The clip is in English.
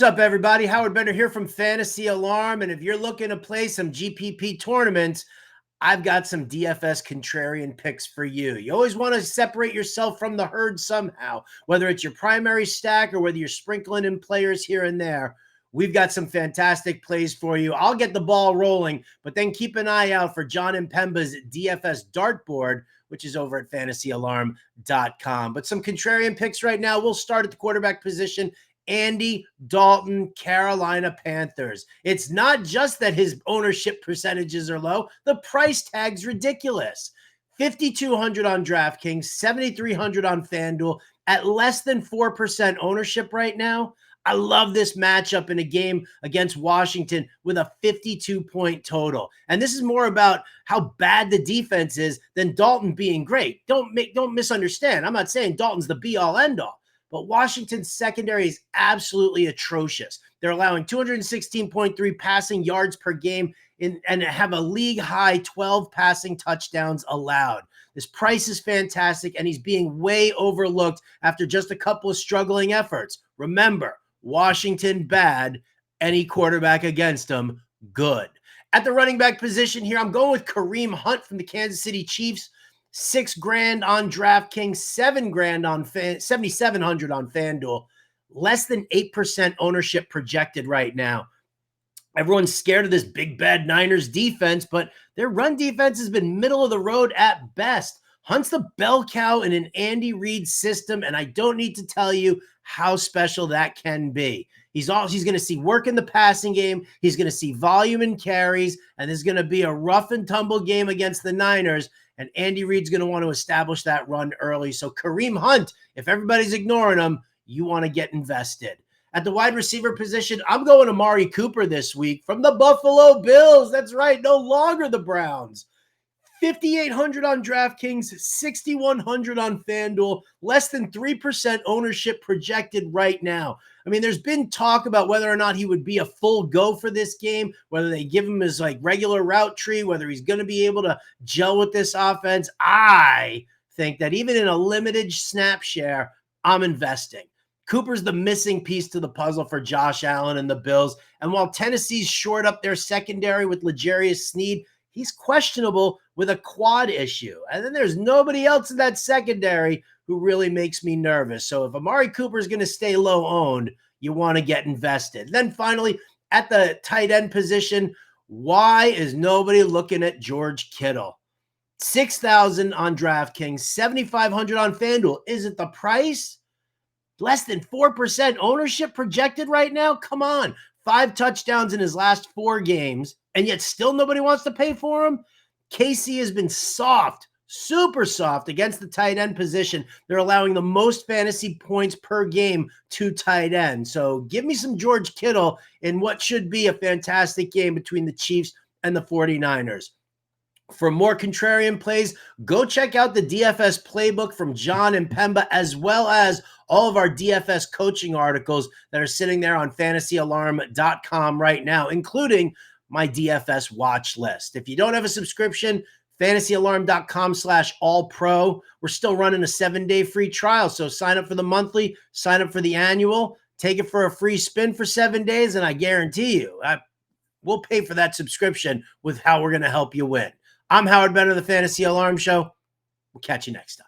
What's up, everybody? Howard Bender here from Fantasy Alarm. And if you're looking to play some GPP tournaments, I've got some DFS contrarian picks for you. You always want to separate yourself from the herd somehow, whether it's your primary stack or whether you're sprinkling in players here and there. We've got some fantastic plays for you. I'll get the ball rolling, but then keep an eye out for John and Pemba's DFS dartboard, which is over at fantasyalarm.com. But some contrarian picks right now. We'll start at the quarterback position. Andy Dalton, Carolina Panthers. It's not just that his ownership percentages are low. The price tag's ridiculous. 5,200 on DraftKings, 7,300 on FanDuel at less than 4% ownership right now. I love this matchup in a game against Washington with a 52-point total. And this is more about how bad the defense is than Dalton being great. Don't misunderstand. I'm not saying Dalton's the be-all, end-all. But Washington's secondary is absolutely atrocious. They're allowing 216.3 passing yards per game and have a league-high 12 passing touchdowns allowed. This price is fantastic, and he's being way overlooked after just a couple of struggling efforts. Remember, Washington bad, any quarterback against them good. At the running back position here, I'm going with Kareem Hunt from the Kansas City Chiefs. $6,000 on DraftKings, $7,000 on 7,700 on FanDuel. Less than 8% ownership projected right now. Everyone's scared of this big bad Niners defense, but their run defense has been middle of the road at best. Hunt's the bell cow in an Andy Reid system, and I don't need to tell you how special that can be. He's going to see work in the passing game. He's going to see volume and carries, and there's going to be a rough and tumble game against the Niners. And Andy Reid's going to want to establish that run early. So Kareem Hunt, if everybody's ignoring him, you want to get invested. At the wide receiver position, I'm going Amari Cooper this week from the Buffalo Bills. That's right, no longer the Browns. 5,800 on DraftKings, 6,100 on FanDuel, less than 3% ownership projected right now. I mean, there's been talk about whether or not he would be a full go for this game, whether they give him his regular route tree, whether he's going to be able to gel with this offense. I think that even in a limited snap share, I'm investing. Cooper's the missing piece to the puzzle for Josh Allen and the Bills. And while Tennessee's shored up their secondary with L'Jarius Sneed, he's questionable with a quad issue. And then there's nobody else in that secondary who really makes me nervous. So if Amari Cooper is going to stay low owned, you want to get invested. Then finally, at the tight end position, why is nobody looking at George Kittle? 6,000 on DraftKings, 7,500 on FanDuel. Is it the price? Less than 4% ownership projected right now? Come on. 5 touchdowns in his last 4 games, and yet still nobody wants to pay for him? KC has been soft, super soft against the tight end position. They're allowing the most fantasy points per game to tight end. So give me some George Kittle in what should be a fantastic game between the Chiefs and the 49ers. For more contrarian plays, go check out the DFS playbook from John and Pemba, as well as all of our DFS coaching articles that are sitting there on fantasyalarm.com right now, including my DFS watch list. If you don't have a subscription, fantasyalarm.com/all-pro. We're still running a 7-day free trial. So sign up for the monthly, sign up for the annual, take it for a free spin for 7 days, and I guarantee you, we'll pay for that subscription with how we're going to help you win. I'm Howard Bender of the Fantasy Alarm Show. We'll catch you next time.